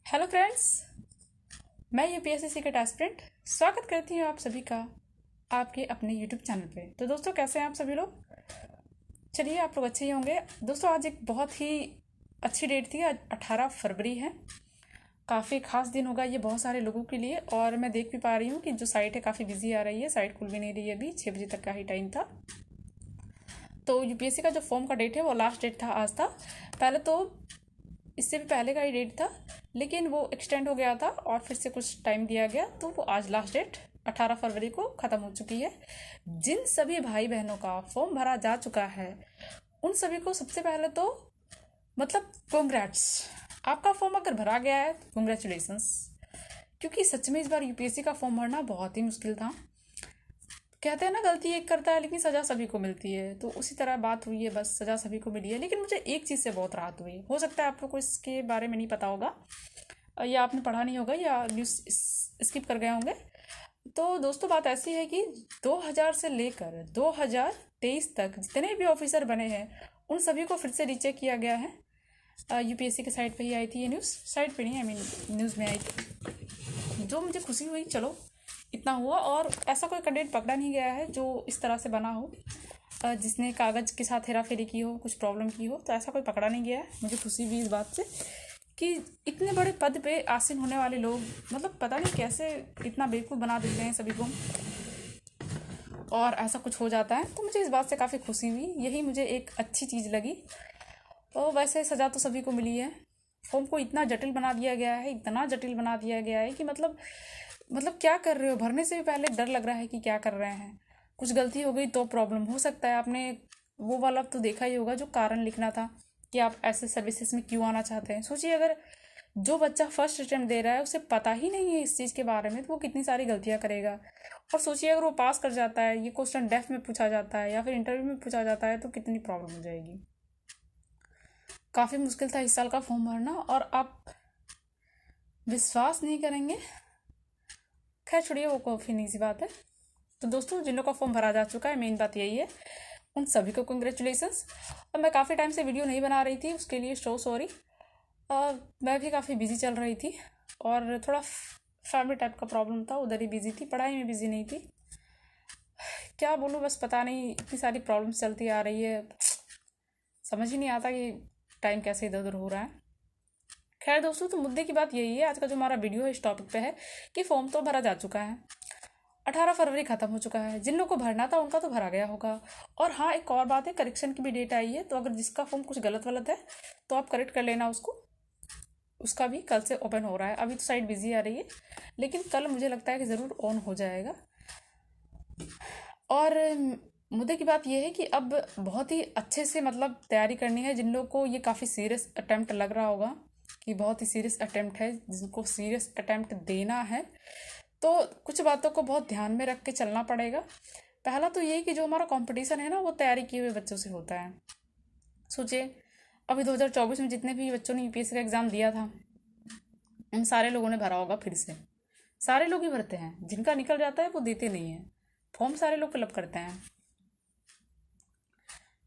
Hello friends, मैं UPSC का aspirant स्वागत करती हूँ आप सभी का आपके अपने यूट्यूब चैनल पे। तो दोस्तों, कैसे हैं आप सभी लोग? चलिए, आप लोग अच्छे ही होंगे। दोस्तों, आज एक बहुत ही अच्छी डेट थी। आज 18 फरवरी है। काफ़ी खास दिन होगा ये बहुत सारे लोगों के लिए। और मैं देख भी पा रही हूँ कि जो साइट है काफ़ी बिजी आ रही है। साइट खुल भी नहीं रही है, अभी 6 बजे तक का ही टाइम था। तो यूपीएससी का जो फॉर्म का डेट है वो लास्ट डेट था, आज था। पहले तो इससे भी पहले का ही डेट था, लेकिन वो एक्सटेंड हो गया था और फिर से कुछ टाइम दिया गया, तो वो आज लास्ट डेट 18 फरवरी को ख़त्म हो चुकी है। जिन सभी भाई बहनों का फॉर्म भरा जा चुका है, उन सभी को सबसे पहले तो मतलब कॉन्ग्रेट्स। आपका फॉर्म अगर भरा गया है तो कॉन्ग्रेचुलेसन्स, क्योंकि सच में इस बार यूपीएससी का फॉर्म भरना बहुत ही मुश्किल था। कहते हैं ना, गलती एक करता है लेकिन सज़ा सभी को मिलती है, तो उसी तरह बात हुई है। बस सज़ा सभी को मिली है, लेकिन मुझे एक चीज़ से बहुत राहत हुई। हो सकता है आप लोग को इसके बारे में नहीं पता होगा, या आपने पढ़ा नहीं होगा, या न्यूज़ स्किप कर गए होंगे। तो दोस्तों, बात ऐसी है कि 2000 से लेकर 2023 तक जितने भी ऑफिसर बने हैं, उन सभी को फिर से रीचेक किया गया है। यूपीएससी के साइट पे ही आई थी ये न्यूज़, साइट पे नहीं, आई मीन न्यूज़ में आई थी। जो मुझे खुशी हुई, चलो इतना हुआ। और ऐसा कोई कैंडिडेट पकड़ा नहीं गया है जो इस तरह से बना हो, जिसने कागज़ के साथ हेरा फेरी की हो, कुछ प्रॉब्लम की हो। तो ऐसा कोई पकड़ा नहीं गया है। मुझे खुशी हुई इस बात से कि इतने बड़े पद पे आसीन होने वाले लोग, मतलब पता नहीं कैसे इतना बेवकूफ़ बना देते हैं सभी को, और ऐसा कुछ हो जाता है। तो मुझे इस बात से काफ़ी खुशी हुई, यही मुझे एक अच्छी चीज़ लगी। तो वैसे सज़ा तो सभी को मिली है। फॉर्म को इतना जटिल बना दिया गया है, इतना जटिल बना दिया गया है कि मतलब क्या कर रहे हो, भरने से भी पहले डर लग रहा है कि क्या कर रहे हैं। कुछ गलती हो गई तो प्रॉब्लम हो सकता है। आपने वो वाला तो देखा ही होगा जो कारण लिखना था कि आप ऐसे सर्विसेज में क्यों आना चाहते हैं। सोचिए, अगर जो बच्चा फर्स्ट अटेम्प्ट दे रहा है, उसे पता ही नहीं है इस चीज़ के बारे में, तो वो कितनी सारी गलतियाँ करेगा। और सोचिए, अगर वो पास कर जाता है, ये क्वेश्चन डेफ में पूछा जाता है या फिर इंटरव्यू में पूछा जाता है, तो कितनी प्रॉब्लम हो जाएगी। काफ़ी मुश्किल था इस साल का फॉर्म भरना, और आप विश्वास नहीं करेंगे। खैर छोड़िए, वो काफ़ी ईजी बात है। तो दोस्तों, जिन लोगों का फॉर्म भरा जा चुका है, मेन बात यही है, उन सभी को कंग्रेचुलेसन्स। और मैं काफ़ी टाइम से वीडियो नहीं बना रही थी, उसके लिए सो सॉरी। मैं भी काफ़ी बिजी चल रही थी, और थोड़ा फैमिली टाइप का प्रॉब्लम था, उधर ही बिजी थी, पढ़ाई में बिजी नहीं थी। क्या बोलूँ, बस पता नहीं, इतनी सारी प्रॉब्लम्स चलती आ रही है, समझ ही नहीं आता कि टाइम कैसे इधर उधर हो रहा है। खैर दोस्तों, तो मुद्दे की बात यही है, आज का जो हमारा वीडियो है इस टॉपिक पे है कि फॉर्म तो भरा जा चुका है। 18 फरवरी ख़त्म हो चुका है। जिन लोगों को भरना था उनका तो भरा गया होगा। और हाँ, एक और बात है, करेक्शन की भी डेट आई है। तो अगर जिसका फॉर्म कुछ गलत वलत है तो आप करेक्ट कर लेना उसको। उसका भी कल से ओपन हो रहा है। अभी तो साइट बिजी आ रही है, लेकिन कल मुझे लगता है कि ज़रूर ऑन हो जाएगा। और मुद्दे की बात यह है कि अब बहुत ही अच्छे से मतलब तैयारी करनी है। जिन लोगों को ये काफ़ी सीरियस अटैम्प्ट लग रहा होगा कि बहुत ही सीरियस अटैम्प्ट है, जिनको सीरियस अटैम्प्ट देना है, तो कुछ बातों को बहुत ध्यान में रख के चलना पड़ेगा। पहला तो यही कि जो हमारा कंपटीशन है ना, वो तैयारी किए हुए बच्चों से होता है। सोचिए, अभी 2024 में जितने भी बच्चों ने यूपीएससी का एग्ज़ाम दिया था, उन सारे लोगों ने भरा होगा फिर से। सारे लोग ही भरते हैं, जिनका निकल जाता है वो देते नहीं हैं। फॉर्म सारे लोग फिलअप करते हैं,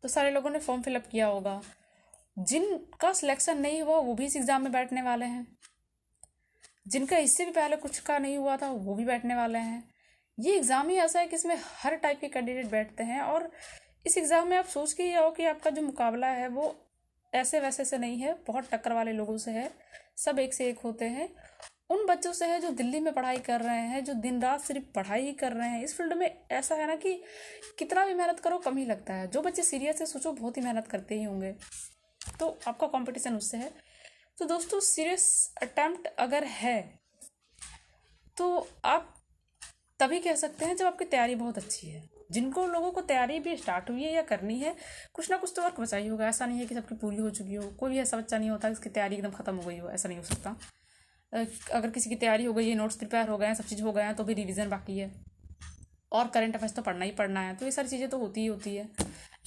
तो सारे लोगों ने फॉर्म फिलअप किया होगा। जिनका सिलेक्शन नहीं हुआ वो भी इस एग्ज़ाम में बैठने वाले हैं। जिनका इससे भी पहले कुछ का नहीं हुआ था वो भी बैठने वाले हैं। ये एग्ज़ाम ही ऐसा है कि इसमें हर टाइप के कैंडिडेट बैठते हैं। और इस एग्ज़ाम में आप सोच के ही आओ कि आपका जो मुकाबला है वो ऐसे वैसे से नहीं है, बहुत टक्कर वाले लोगों से है। सब एक से एक होते हैं। उन बच्चों से है जो दिल्ली में पढ़ाई कर रहे हैं, जो दिन रात सिर्फ पढ़ाई ही कर रहे हैं। इस फील्ड में ऐसा है ना कि कितना भी मेहनत करो कम ही लगता है। जो बच्चे सीरियस है, सोचो बहुत ही मेहनत करते ही होंगे। तो आपका कंपटीशन उससे है। तो दोस्तों, सीरियस अटेम्प्ट अगर है तो आप तभी कह सकते हैं जब आपकी तैयारी बहुत अच्छी है। जिनको लोगों को तैयारी भी स्टार्ट हुई है या करनी है, कुछ ना कुछ तो वर्क बचा ही होगा। ऐसा नहीं है कि सबकी पूरी हो चुकी हो। कोई भी ऐसा बच्चा नहीं होता जिसकी तैयारी एकदम खत्म हो गई हो, ऐसा नहीं हो सकता। अगर किसी की तैयारी हो गई है, नोट्स प्रिपेयर हो गए हैं, सब चीज़ हो गए हैं, तो भी रिवीजन बाकी है, और करंट अफेयर्स तो पढ़ना ही पढ़ना है। तो ये सारी चीज़ें तो होती ही होती है।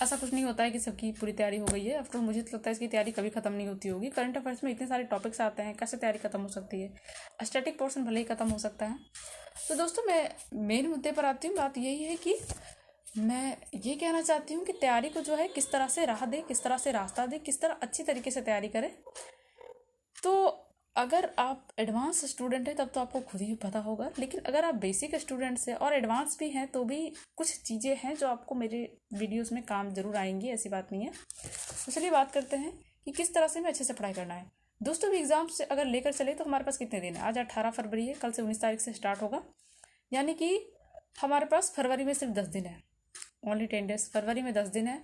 ऐसा कुछ नहीं होता है कि सबकी पूरी तैयारी हो गई है। अब तो मुझे तो लगता है इसकी तैयारी कभी खत्म नहीं होती होगी। करंट अफेयर्स में इतने सारे टॉपिक्स आते हैं, कैसे तैयारी खत्म हो सकती है? स्टैटिक पोर्शन भले ही खत्म हो सकता है। तो दोस्तों, मैं मेन मुद्दे पर आती हूँ। बात यही है कि मैं ये कहना चाहती हूँ कि तैयारी को जो है किस तरह से राह दे, किस तरह से रास्ता दे, किस तरह अच्छी तरीके से तैयारी करें। तो अगर आप एडवांस स्टूडेंट हैं तब तो आपको खुद ही पता होगा, लेकिन अगर आप बेसिक स्टूडेंट्स हैं और एडवांस भी हैं तो भी कुछ चीज़ें हैं जो आपको मेरे वीडियोस में काम जरूर आएंगी, ऐसी बात नहीं है। तो चलिए बात करते हैं कि किस तरह से हमें अच्छे से पढ़ाई करना है। दोस्तों भी एग्जाम से अगर लेकर चले तो हमारे पास कितने दिन है? आज 18 फरवरी है, कल से 19 तारीख से स्टार्ट होगा, यानी कि हमारे पास फरवरी में सिर्फ 10 दिन है, ओनली 10 डेज। फरवरी में 10 दिन है,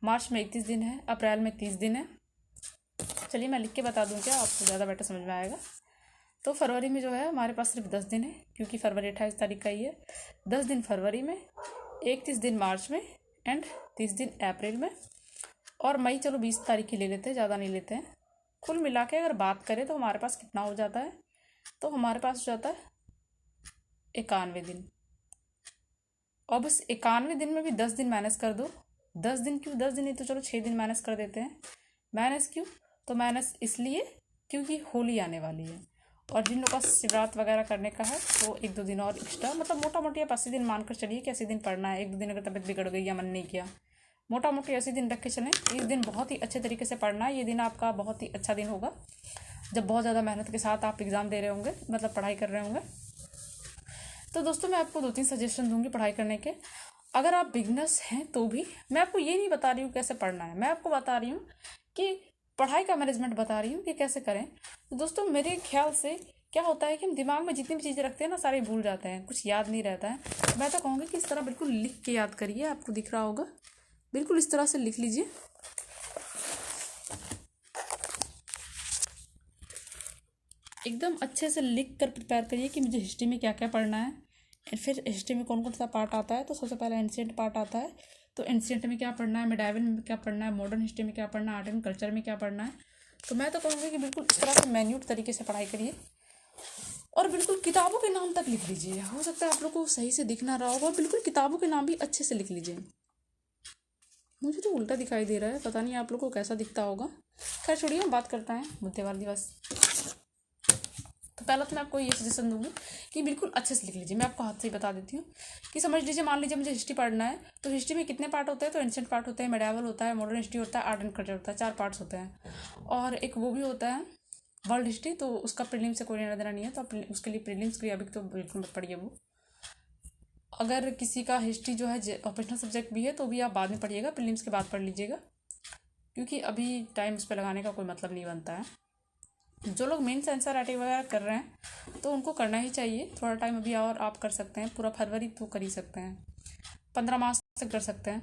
मार्च में 31 दिन है, अप्रैल में 30 दिन है। चलिए मैं लिख के बता दूं क्या, आपको ज़्यादा बेटर समझ में आएगा। तो फरवरी में जो है हमारे पास सिर्फ 10 दिन है, क्योंकि फरवरी 28 तारीख का ही है। 10 दिन फरवरी में, 31 दिन मार्च में एंड 30 दिन अप्रैल में, और मई चलो 20 तारीख की ले लेते हैं, ज़्यादा नहीं लेते हैं। कुल मिला के अगर बात करें तो हमारे पास कितना हो जाता है, तो हमारे पास हो जाता है 91 दिन। और बस 91 दिन में भी 10 दिन माइनस कर दो। 10 दिन क्यों? 10 दिन नहीं तो चलो 6 दिन माइनस कर देते हैं। माइनस क्यों? तो माइनस इसलिए क्योंकि होली आने वाली है, और जिन लोगों का शिवरात वगैरह करने का है तो 1-2 दिन और एक्स्ट्रा, मतलब मोटा मोटी आप 80 दिन मानकर चलिए कि 80 दिन पढ़ना है। 1-2 दिन अगर तबीयत बिगड़ गई या मन नहीं किया, मोटा मोटी 80 दिन रख के चलें। इस दिन बहुत ही अच्छे तरीके से पढ़ना है। ये दिन आपका बहुत ही अच्छा दिन होगा जब बहुत ज़्यादा मेहनत के साथ आप एग्ज़ाम दे रहे होंगे, मतलब पढ़ाई कर रहे होंगे। तो दोस्तों मैं आपको 2-3 सजेशन दूंगी पढ़ाई करने के। अगर आप बिगनर्स हैं तो भी मैं आपको ये नहीं बता रही हूँ कैसे पढ़ना है, मैं आपको बता रही हूँ कि पढ़ाई का मैनेजमेंट बता रही हूँ कि कैसे करें। तो दोस्तों मेरे ख्याल से क्या होता है कि हम दिमाग में जितनी भी चीज़ें रखते हैं ना, सारे भूल जाते हैं, कुछ याद नहीं रहता है। मैं तो कहूँगी कि इस तरह बिल्कुल लिख के याद करिए, आपको दिख रहा होगा, बिल्कुल इस तरह से लिख लीजिए। एकदम अच्छे से लिख कर प्रिपेयर करिए कि मुझे हिस्ट्री में क्या क्या पढ़ना है, फिर हिस्ट्री में कौन कौन सा पार्ट आता है। तो सबसे पहले एंशिएंट पार्ट आता है, तो एंशिएंट में क्या पढ़ना है, मिडाइवल में क्या पढ़ना है, मॉडर्न हिस्ट्री में क्या पढ़ना है, आर्ट एंड कल्चर में क्या पढ़ना है। तो मैं तो कहूँगी कि बिल्कुल इस तरह से मैन्यूट तरीके से पढ़ाई करिए, और बिल्कुल किताबों के नाम तक लिख लीजिए। हो सकता है आप लोग को सही से दिख ना रहा होगा, बिल्कुल किताबों के नाम भी अच्छे से लिख लीजिए। मुझे तो उल्टा दिखाई दे रहा है, पता नहीं आप लोग को कैसा दिखता होगा। खैर छोड़िए, हम बात करते हैं मुद्देवार दिवस। तो पहला तो मैं आपको ये सजेशन दूंगी कि बिल्कुल अच्छे से लिख लीजिए। मैं आपको हाथ से ही बता देती हूँ कि समझ लीजिए, मान लीजिए मुझे हिस्ट्री पढ़ना है, तो हिस्ट्री में कितने पार्ट होते हैं? तो एंशिएंट पार्ट होते हैं, मेडाइवल होता है, मॉडर्न हिस्ट्री होता है, आर्ट एंड कल्चर होता है, 4 पार्ट्स होते हैं। और एक वो भी होता है वर्ल्ड हिस्ट्री, तो उसका प्रीलिम्स से कोई लेना देना नहीं है, तो आप उसके लिए प्रीलिम्स के लिए अभी तो बिल्कुल मत पढ़िए वो। अगर किसी का हिस्ट्री जो है ऑप्शनल सब्जेक्ट भी है तो भी आप बाद में पढ़िएगा, प्रीलिम्स के बाद पढ़ लीजिएगा, क्योंकि अभी टाइम उस पर लगाने का कोई मतलब नहीं बनता है। जो लोग मेन आंसर राइटिंग वगैरह कर रहे हैं तो उनको करना ही चाहिए, थोड़ा टाइम अभी और आप कर सकते हैं, पूरा फरवरी तो कर ही सकते हैं, 15 मार्च तक कर सकते हैं,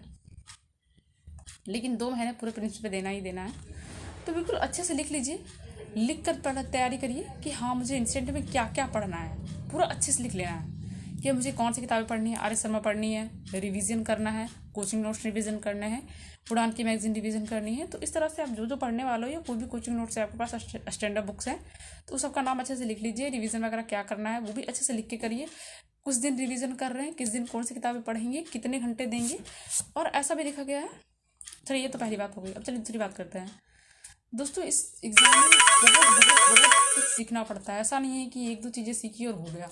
लेकिन 2 महीने पूरे प्रिलिम्स पे देना ही देना है। तो बिल्कुल अच्छे से लिख लीजिए, लिख कर तैयारी करिए कि हाँ मुझे इंस्टेंट में क्या क्या पढ़ना है, पूरा अच्छे से लिख लेना है कि मुझे कौन सी किताबें पढ़नी है, आर एस शर्मा पढ़नी है, रिवीजन करना है, कोचिंग नोट्स रिवीजन करने हैं, उड़ान की मैगजीन रिवीजन करनी है। तो इस तरह से आप जो जो पढ़ने वाले हो, या कोई भी कोचिंग नोट्स है आपके पास, स्टैंडर्ड बुक्स हैं, तो उस सबका नाम अच्छे से लिख लीजिए। रिवीजन वगैरह क्या करना है वो भी अच्छे से लिख के करिए, कुछ दिन रिवीजन कर रहे हैं, किस दिन कौन सी किताबें पढ़ेंगे, कितने घंटे देंगे, और ऐसा भी लिखा गया है। चलिए ये तो पहली बात हो गई। अब चलिए दूसरी बात करते हैं। दोस्तों इस एग्जाम में बहुत बहुत बहुत कुछ सीखना पड़ता है, ऐसा नहीं है कि 1-2 चीज़ें सीखी और हो गया।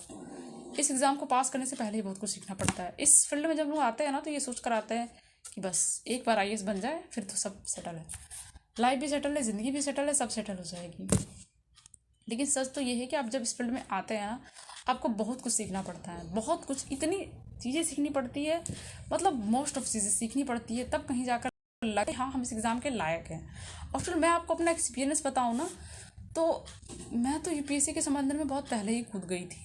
इस एग्ज़ाम को पास करने से पहले ही बहुत कुछ सीखना पड़ता है। इस फील्ड में जब लोग आते हैं ना, तो ये सोच कर आते हैं कि बस एक बार IAS बन जाए फिर तो सब सेटल है, लाइफ भी सेटल है, ज़िंदगी भी सेटल है, सब सेटल हो जाएगी। लेकिन सच तो ये है कि आप जब इस फील्ड में आते हैं ना, आपको बहुत कुछ सीखना पड़ता है, बहुत कुछ, इतनी चीज़ें सीखनी पड़ती है, मतलब मोस्ट ऑफ चीज़ें सीखनी पड़ती है, तब कहीं जाकर लगे हाँ हम इस एग्ज़ाम के लायक हैं। और फिर मैं आपको अपना एक्सपीरियंस बताऊँ ना, तो मैं तो UPSC के समंदर में बहुत पहले ही कूद गई थी।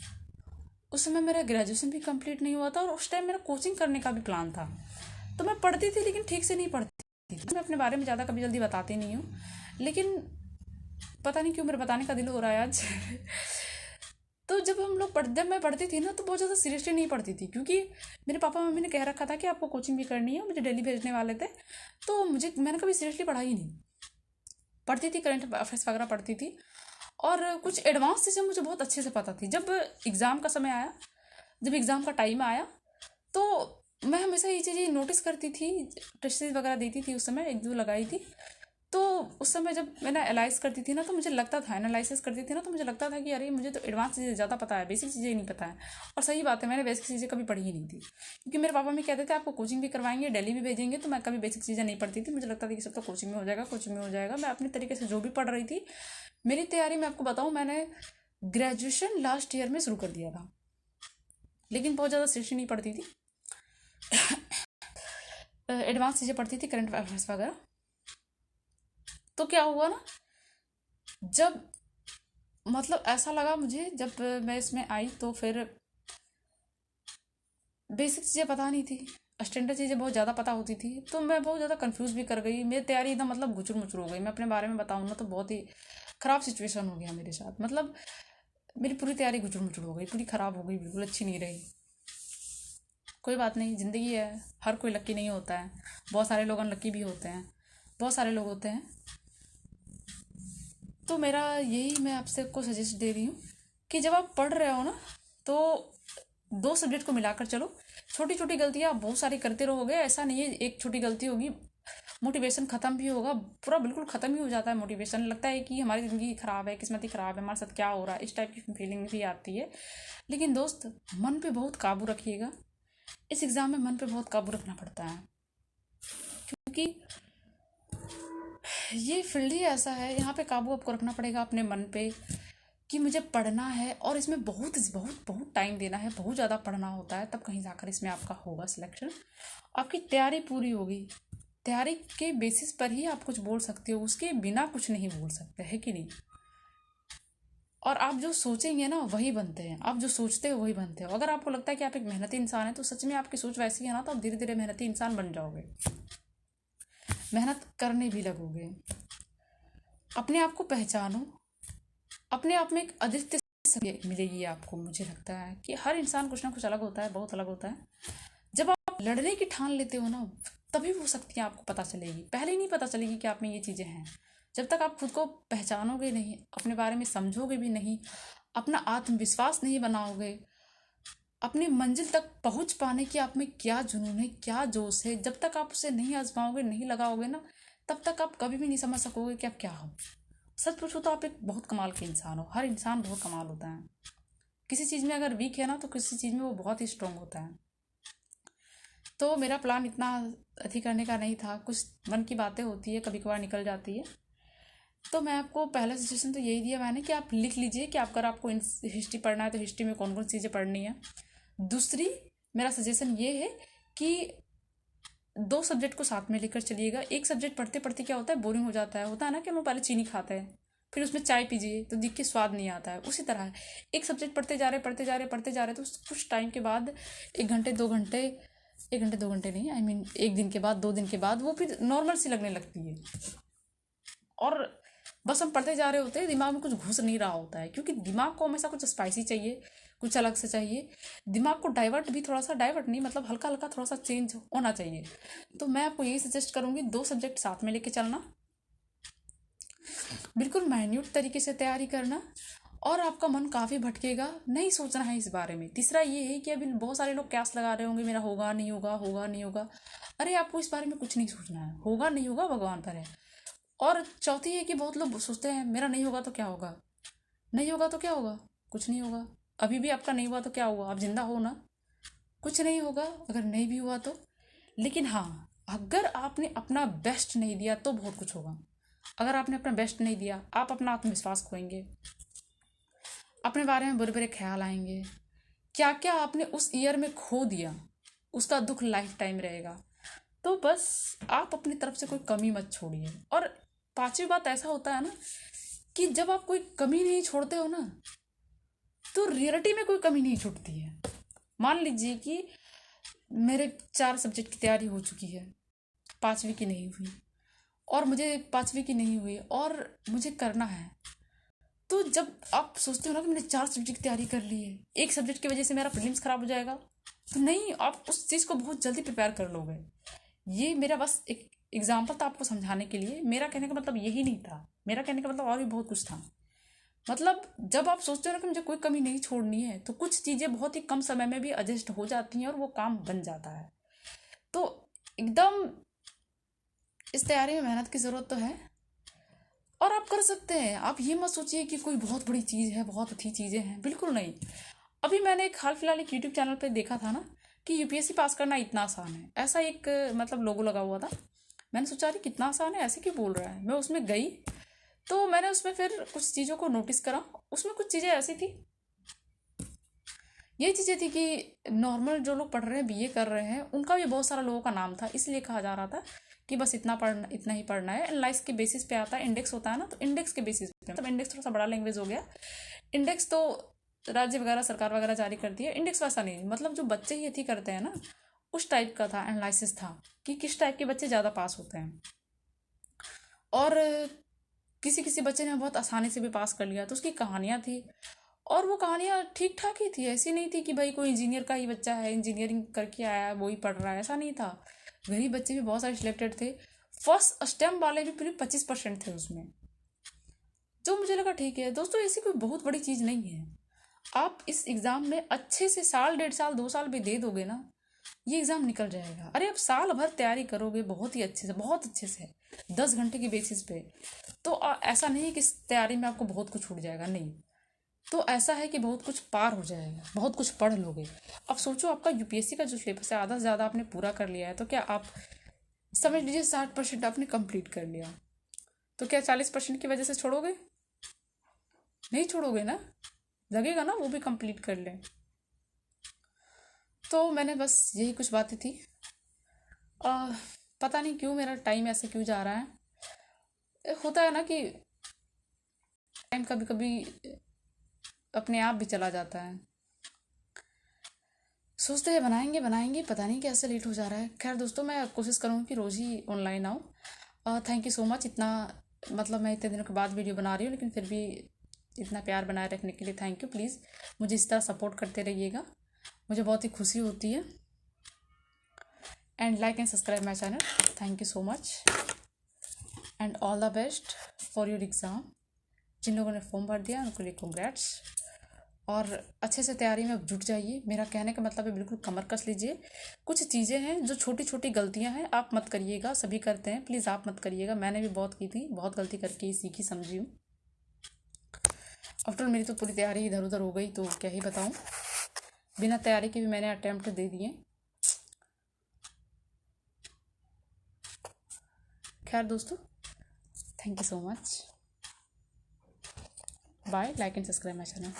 उस समय मेरा ग्रेजुएशन भी कंप्लीट नहीं हुआ था, और उस टाइम मेरा कोचिंग करने का भी प्लान था। तो मैं पढ़ती थी लेकिन ठीक से नहीं पढ़ती थी। मैं अपने बारे में ज़्यादा कभी जल्दी बताती नहीं हूँ, लेकिन पता नहीं क्यों मेरा बताने का दिल हो रहा है आज। तो जब मैं पढ़ती थी ना, तो बहुत ज़्यादा सीरियसली नहीं पढ़ती थी, क्योंकि मेरे पापा मम्मी ने कह रखा था कि आपको कोचिंग भी करनी है, मुझे दिल्ली भेजने वाले थे। तो मैंने कभी सीरियसली पढ़ा ही नहीं। पढ़ती थी, करंट अफेयर्स वगैरह पढ़ती थी, और कुछ एडवांस चीज़ें मुझे बहुत अच्छे से पता थी। जब एग्ज़ाम का समय आया, जब एग्ज़ाम का टाइम आया, तो मैं हमेशा ये चीज़ें नोटिस करती थी, टेस्ट सीरीज वगैरह देती थी, उस समय 1-2 लगाई थी। तो उस समय जब मैंने एनालाइज करती थी ना, तो मुझे लगता था, एनालिसिस करती थी ना, तो मुझे लगता था कि अरे मुझे तो एडवांस चीज़ें ज़्यादा पता है, बेसिक चीज़ें नहीं पता है। और सही बात है, मैंने बेसिक चीज़ें कभी पढ़ी ही नहीं थी, क्योंकि मेरे पापा भी कहते थे आपको कोचिंग भी करवाएंगे, दिल्ली भी भेजेंगे, तो मैं कभी बेसिक चीज़ें नहीं पढ़ती थी। मुझे लगता था कि सब तो कोचिंग में हो जाएगा, कोचिंग में हो जाएगा। मैं अपने तरीके से जो भी पढ़ रही थी, मेरी तैयारी मैं आपको बताऊँ, मैंने ग्रेजुएशन लास्ट ईयर में शुरू कर दिया था, लेकिन बहुत ज़्यादा सीरियसली नहीं पढ़ती थी। एडवांस चीज़ें पढ़ती थी, करंट अफेयर्स वगैरह। तो क्या हुआ ना, जब मतलब ऐसा लगा मुझे, जब मैं इसमें आई तो फिर बेसिक चीज़ें पता नहीं थी, स्टैंडर्ड चीज़ें बहुत ज़्यादा पता होती थी, तो मैं बहुत ज़्यादा कंफ्यूज भी कर गई। मेरी तैयारी एकदम मतलब गुचुर मुचुर हो गई। मैं अपने बारे में बताऊँ ना तो बहुत ही ख़राब सिचुएशन हो गया मेरे साथ। मतलब मेरी पूरी तैयारी गुचुर मुचुर हो गई, पूरी ख़राब हो गई, बिल्कुल अच्छी नहीं रही। कोई बात नहीं, ज़िंदगी है, हर कोई लकी नहीं होता है, बहुत सारे लोग अनलकी भी होते हैं, बहुत सारे लोग होते हैं। तो मेरा यही मैं आपसे को सजेस्ट दे रही हूँ कि जब आप पढ़ रहे हो ना, तो दो सब्जेक्ट को मिलाकर चलो। छोटी छोटी गलतियाँ आप बहुत सारी करते रहोगे, ऐसा नहीं है एक छोटी गलती होगी मोटिवेशन ख़त्म भी होगा, पूरा बिल्कुल ख़त्म ही हो जाता है मोटिवेशन। लगता है कि हमारी ज़िंदगी ख़राब है, किस्मत ही ख़राब है, हमारे साथ क्या हो रहा है, इस टाइप की फीलिंग भी आती है। लेकिन दोस्त, मन पे बहुत काबू रखिएगा। इस एग्ज़ाम में मन पे बहुत काबू रखना पड़ता है, क्योंकि ये फील्ड ही ऐसा है, यहाँ पे काबू आपको रखना पड़ेगा अपने मन पे कि मुझे पढ़ना है, और इसमें बहुत बहुत बहुत टाइम देना है, बहुत ज़्यादा पढ़ना होता है, तब कहीं जाकर इसमें आपका होगा सिलेक्शन। आपकी तैयारी पूरी होगी, तैयारी के बेसिस पर ही आप कुछ बोल सकते हो, उसके बिना कुछ नहीं बोल सकते, है कि नहीं। और आप जो सोचेंगे ना वही बनते हैं, आप जो सोचते हो वही बनते हो। अगर आपको लगता है कि आप एक मेहनती इंसान है, तो सच में आपकी सोच वैसी है ना, तो आप धीरे धीरे मेहनती इंसान बन जाओगे, मेहनत करने भी लगोगे। अपने आप को पहचानो, अपने आप में एक अद्वितीय शक्ति मिलेगी आपको। मुझे लगता है कि हर इंसान कुछ ना कुछ अलग होता है, बहुत अलग होता है। जब आप लड़ने की ठान लेते हो ना, तभी वो शक्तियाँ आपको पता चलेगी, पहले नहीं पता चलेगी कि आप में ये चीज़ें हैं। जब तक आप खुद को पहचानोगे नहीं, अपने बारे में समझोगे भी नहीं, अपना आत्मविश्वास नहीं बनाओगे, अपनी मंजिल तक पहुंच पाने की आप में क्या जुनून है, क्या जोश है, जब तक आप उसे नहीं आजमाओगे, नहीं लगाओगे ना, तब तक आप कभी भी नहीं समझ सकोगे कि आप क्या हो। सच पूछो तो आप एक बहुत कमाल के इंसान हो, हर इंसान बहुत कमाल होता है। किसी चीज़ में अगर वीक है ना, तो किसी चीज़ में वो बहुत ही स्ट्रांग होता है। तो मेरा प्लान इतना अथी करने का नहीं था, कुछ मन की बातें होती है, कभी कभार निकल जाती है। तो मैं आपको पहला सजेशन तो यही दिया मैंने कि आप लिख लीजिए कि अगर आपको हिस्ट्री पढ़ना है तो हिस्ट्री में कौन कौन सी चीज़ें पढ़नी है। दूसरी मेरा सजेशन ये है कि दो सब्जेक्ट को साथ में लेकर चलिएगा। एक सब्जेक्ट पढ़ते पढ़ते क्या होता है, बोरिंग हो जाता है, होता है ना कि हम लोग पहले चीनी खाते हैं, फिर उसमें चाय पीजिए तो दिख के स्वाद नहीं आता है, उसी तरह है। एक सब्जेक्ट पढ़ते जा रहे पढ़ते जा रहे पढ़ते जा रहे, तो कुछ टाइम के बाद 1 घंटे 2 घंटे, 1 घंटे 2 घंटे नहीं, आई मीन 1 दिन के बाद 2 दिन के बाद वो फिर नॉर्मल सी लगने लगती है। और बस हम पढ़ते जा रहे होते हैं, दिमाग में कुछ घुस नहीं रहा होता है, क्योंकि दिमाग को हमेशा कुछ स्पाइसी चाहिए, कुछ अलग से चाहिए। दिमाग को डाइवर्ट भी, थोड़ा सा डाइवर्ट नहीं, मतलब हल्का हल्का थोड़ा सा चेंज होना चाहिए। तो मैं आपको यही सजेस्ट करूँगी, दो सब्जेक्ट साथ में लेके चलना, बिल्कुल माइन्यूट तरीके से तैयारी करना, और आपका मन काफ़ी भटकेगा, नहीं सोचना है इस बारे में। तीसरा ये है कि अभी बहुत सारे लोग कैस लगा रहे होंगे, मेरा होगा नहीं होगा, होगा नहीं होगा। अरे आपको इस बारे में कुछ नहीं सोचना है, होगा नहीं होगा भगवान पर है। और चौथी है कि बहुत लोग सोचते हैं मेरा नहीं होगा तो क्या होगा, नहीं होगा तो क्या होगा, कुछ नहीं होगा। अभी भी आपका नहीं हुआ तो क्या हुआ, आप जिंदा हो ना, कुछ नहीं होगा अगर नहीं भी हुआ तो। लेकिन हाँ, अगर आपने अपना बेस्ट नहीं दिया तो बहुत कुछ होगा। अगर आपने अपना बेस्ट नहीं दिया, आप अपना आत्मविश्वास खोएंगे, अपने बारे में बुरे बुरे ख्याल आएंगे, क्या क्या आपने उस ईयर में खो दिया, उसका दुख लाइफ टाइम रहेगा। तो बस आप अपनी तरफ से कोई कमी मत छोड़िए। और पांचवी बात, ऐसा होता है ना कि जब आप कोई कमी नहीं छोड़ते हो ना, तो रियलिटी में कोई कमी नहीं छूटती है। मान लीजिए कि मेरे 4 सब्जेक्ट की तैयारी हो चुकी है, 5वीं की नहीं हुई, और मुझे 5वीं की नहीं हुई और मुझे करना है। तो जब आप सोचते हो ना कि मैंने 4 सब्जेक्ट की तैयारी कर ली है, एक सब्जेक्ट की वजह से मेरा प्रीलिम्स खराब हो जाएगा, तो नहीं, आप उस चीज़ को बहुत जल्दी प्रिपेयर कर लोगे। ये मेरा बस एक एग्जाम्पल था आपको समझाने के लिए। मेरा कहने का मतलब यही नहीं था, मेरा कहने का मतलब और भी बहुत कुछ था। मतलब जब आप सोचते हो ना कि मुझे कोई कमी नहीं छोड़नी है, तो कुछ चीज़ें बहुत ही कम समय में भी एडजस्ट हो जाती हैं और वो काम बन जाता है। तो एकदम इस तैयारी में मेहनत की ज़रूरत तो है, और आप कर सकते हैं। आप ये मत सोचिए कि कोई बहुत बड़ी चीज़ है, बहुत अच्छी चीज़ें हैं, बिल्कुल नहीं। अभी मैंने एक हाल फिलहाल एक यूट्यूब चैनल पे देखा था ना कि यूपीएससी पास करना इतना आसान है, ऐसा एक मतलब लोगो लगा हुआ था। मैंने सोचा अरे कितना आसान है, ऐसे क्यों बोल रहा है। मैं उसमें गई तो मैंने उसमें फिर कुछ चीज़ों को नोटिस करा। उसमें कुछ चीज़ें ऐसी थी, ये चीज़ें थी कि नॉर्मल जो लोग पढ़ रहे हैं, बीए कर रहे हैं, उनका भी बहुत सारा लोगों का नाम था, इसलिए कहा जा रहा था कि बस इतना पढ़ना, इतना ही पढ़ना है। एनालाइज के बेसिस पे आता है, इंडेक्स होता है ना, तो इंडेक्स के बेसिस पे, मतलब इंडेक्स थोड़ा सा बड़ा लैंग्वेज हो गया। इंडेक्स तो राज्य वगैरह सरकार वगैरह जारी करती है, इंडेक्स वैसा नहीं, मतलब जो बच्चे ही थी करते हैं ना, उस टाइप का था एनालिसिस था कि किस टाइप के बच्चे ज़्यादा पास होते हैं। और किसी किसी बच्चे ने बहुत आसानी से भी पास कर लिया, तो उसकी कहानियाँ थी। और वो कहानियाँ ठीक ठाक ही थी, ऐसी नहीं थी कि भाई कोई इंजीनियर का ही बच्चा है, इंजीनियरिंग करके आया है वो ही पढ़ रहा है, ऐसा नहीं था। गरीब बच्चे भी बहुत सारे सिलेक्टेड थे। फर्स्ट स्टेम वाले भी पूरे 25% थे उसमें, जो मुझे लगा ठीक है। दोस्तों ऐसी कोई बहुत बड़ी चीज़ नहीं है। आप इस एग्ज़ाम में अच्छे से साल, 1.5 साल, 2 साल भी दे दोगे ना, ये एग्ज़ाम निकल जाएगा। अरे आप साल भर तैयारी करोगे बहुत ही अच्छे से, बहुत अच्छे से, 10 घंटे की बेसिस पे, तो ऐसा नहीं है कि इस तैयारी में आपको बहुत कुछ छूट जाएगा, नहीं। तो ऐसा है कि बहुत कुछ पार हो जाएगा, बहुत कुछ पढ़ लोगे। अब सोचो आपका यूपीएससी का जो सिलेबस है आधा से ज़्यादा आपने पूरा कर लिया है, तो क्या आप समझ लीजिए 60% आपने कंप्लीट कर लिया, तो क्या 40% की वजह से छोड़ोगे? नहीं छोड़ोगे ना, लगेगा ना वो भी कंप्लीट कर लें। तो मैंने बस यही कुछ बातें थी। आ, पता नहीं क्यों मेरा टाइम ऐसे क्यों जा रहा है। होता है ना कि टाइम कभी कभी अपने आप भी चला जाता है। सोचते हैं बनाएंगे बनाएंगे, पता नहीं कैसे लेट हो जा रहा है। खैर दोस्तों, मैं कोशिश करूँगी कि रोज़ ही ऑनलाइन आऊँ। थैंक यू सो मच, इतना मतलब मैं इतने दिनों के बाद वीडियो बना रही हूँ, लेकिन फिर भी इतना प्यार बनाए रखने के लिए थैंक यू। प्लीज़ मुझे इस तरह सपोर्ट करते रहिएगा, मुझे बहुत ही खुशी होती है। And like and subscribe my channel. Thank you so much and all the best for your exam. जिन लोगों ने फॉर्म भर दिया उनके लिए कॉन्ग्रेट्स, और अच्छे से तैयारी में जुट जाइए। मेरा कहने का मतलब है बिल्कुल कमर कस लीजिए। कुछ चीज़ें हैं जो छोटी छोटी गलतियां हैं, आप मत करिएगा, सभी करते हैं, प्लीज़ आप मत करिएगा। मैंने भी बहुत की थी, बहुत गलती करके ही सीखी समझी हूँ। आफ्टर मेरी तो पूरी तैयारी इधर उधर हो गई, तो क्या ही बताऊँ, बिना तैयारी के भी मैंने अटैम्प्ट दे दिए। खैर दोस्तों, thank you so much, bye, like and subscribe my channel.